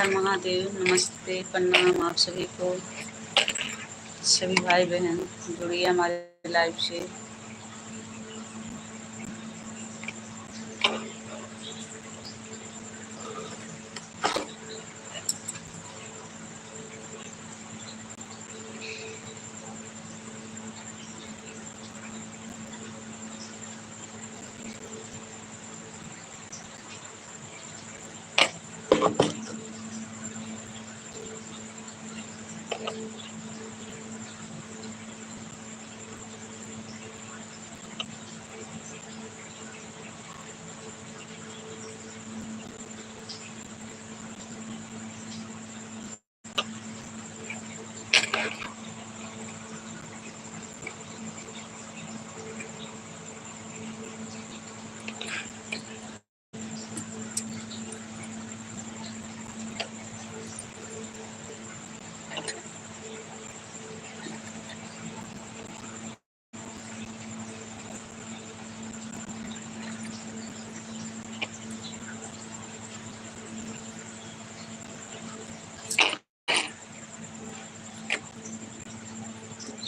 हर महादेव। नमस्ते, प्रणाम आप सभी को। सभी भाई बहन जुड़िए हमारे लाइव से।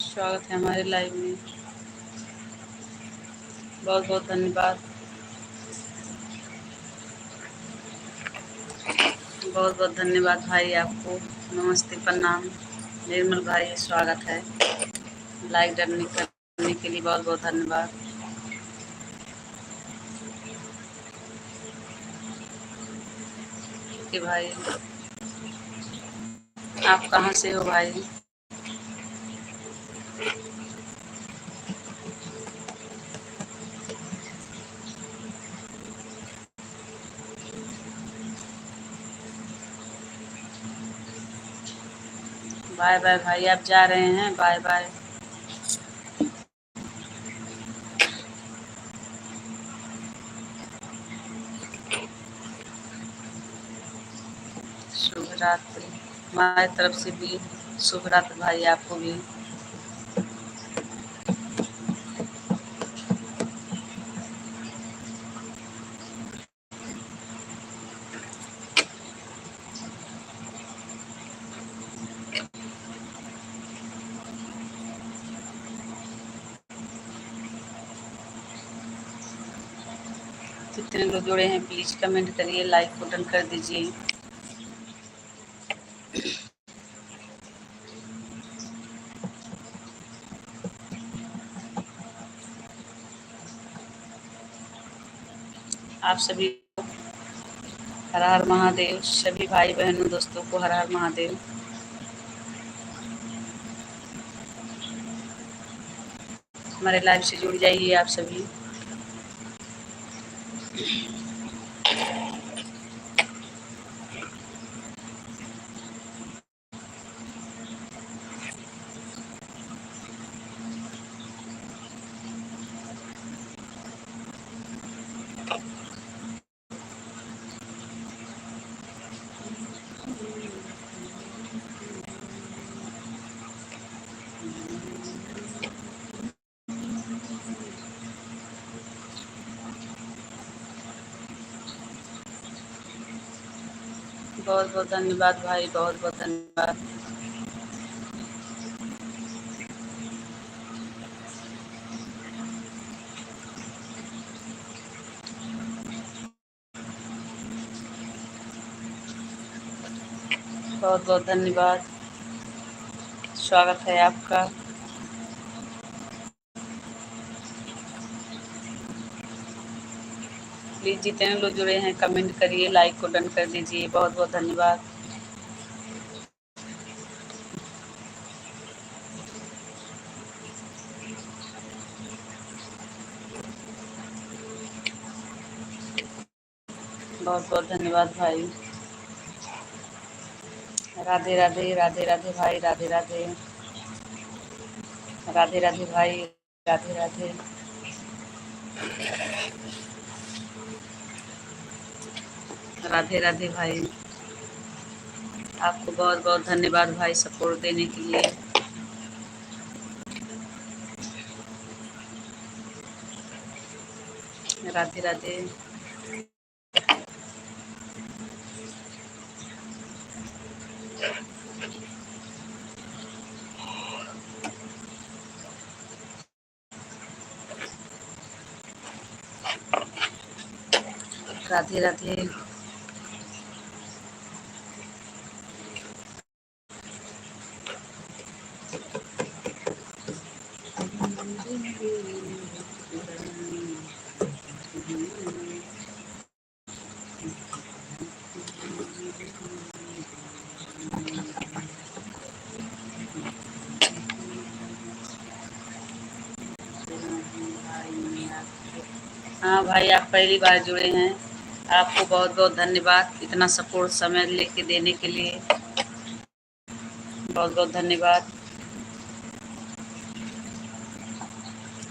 स्वागत है हमारे लाइव में। बहुत बहुत धन्यवाद। बहुत बहुत धन्यवाद भाई आपको। नमस्ते, प्रणाम। निर्मल भाई स्वागत है। लाइक डरने करने के लिए बहुत बहुत धन्यवाद। कि भाई आप कहाँ से हो भाई? बाय बाय भाई, आप जा रहे हैं? Bye bye. शुभ रात्रि हमारी तरफ से भी। शुभ रात्रि भाई आपको भी। जितने लोग जुड़े हैं प्लीज कमेंट करिए, लाइक बटन कर दीजिए। आप सभी हर हर महादेव। सभी भाई बहनों दोस्तों को हर हर महादेव। हमारे लाइव से जुड़ जाइए आप सभी। बहुत बहुत धन्यवाद भाई, बहुत बहुत धन्यवाद। बहुत बहुत धन्यवाद। स्वागत है आपका। प्लीज जितने लोग जुड़े हैं कमेंट करिए, लाइक को डन कर दीजिए। बहुत बहुत धन्यवाद। बहुत बहुत धन्यवाद भाई। राधे राधे, राधे राधे भाई, राधे राधे। राधे राधे भाई, राधे राधे। राधे राधे भाई। आपको बहुत बहुत धन्यवाद भाई सपोर्ट देने के लिए। राधे राधे। राधे राधे। हाँ भाई, आप पहली बार जुड़े हैं, आपको बहुत बहुत धन्यवाद इतना सपोर्ट समय लेके देने के लिए। बहुत बहुत धन्यवाद।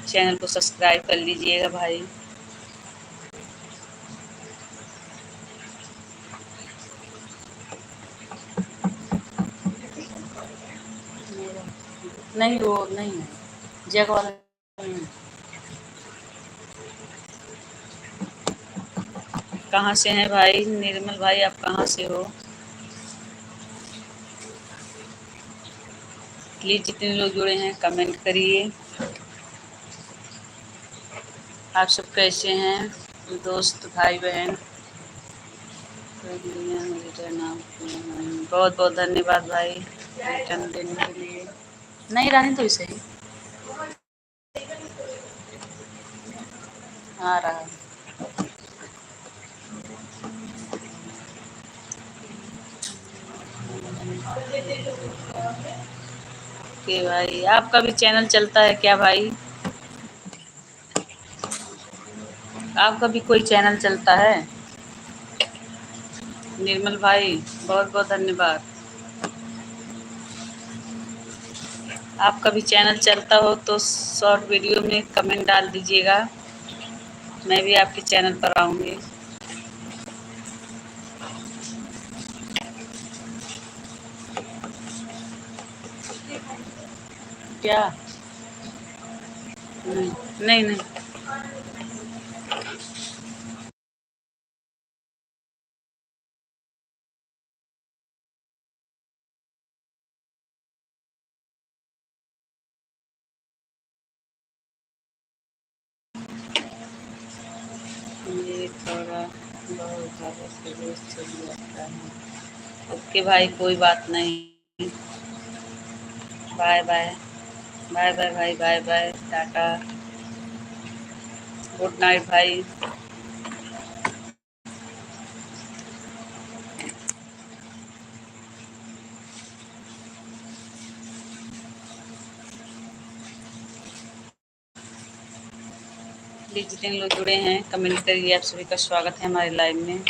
चैनल को सब्सक्राइब कर लीजिएगा भाई। नहीं, वो नहीं है, जग वाला नहीं है। कहाँ से हैं भाई निर्मल भाई, आप कहाँ से हो? प्लीज़ जितने लोग जुड़े हैं कमेंट करिए। आप सब कैसे हैं दोस्त भाई बहन? बहुत बहुत धन्यवाद भाई रिटर्न देने के लिए। नहीं रानी तो इसे ही आ रहा है। ओके भाई, आपका भी चैनल चलता है क्या भाई? आपका भी कोई चैनल चलता है? निर्मल भाई बहुत बहुत धन्यवाद। आपका भी चैनल चलता हो तो शॉर्ट वीडियो में कमेंट डाल दीजिएगा, मैं भी आपके चैनल पर आऊँगी। क्या? नहीं नहीं। ये थोड़ा बहुत ज़्यादा सीरियस चल जाता है। ओके भाई, कोई बात नहीं। Bye bye. बाय बाय भाई, bye bye, tata, good night भाई। प्लीज़ जितने लोग जुड़े हैं कमेंट करिए। आप सभी का स्वागत है हमारे लाइव में।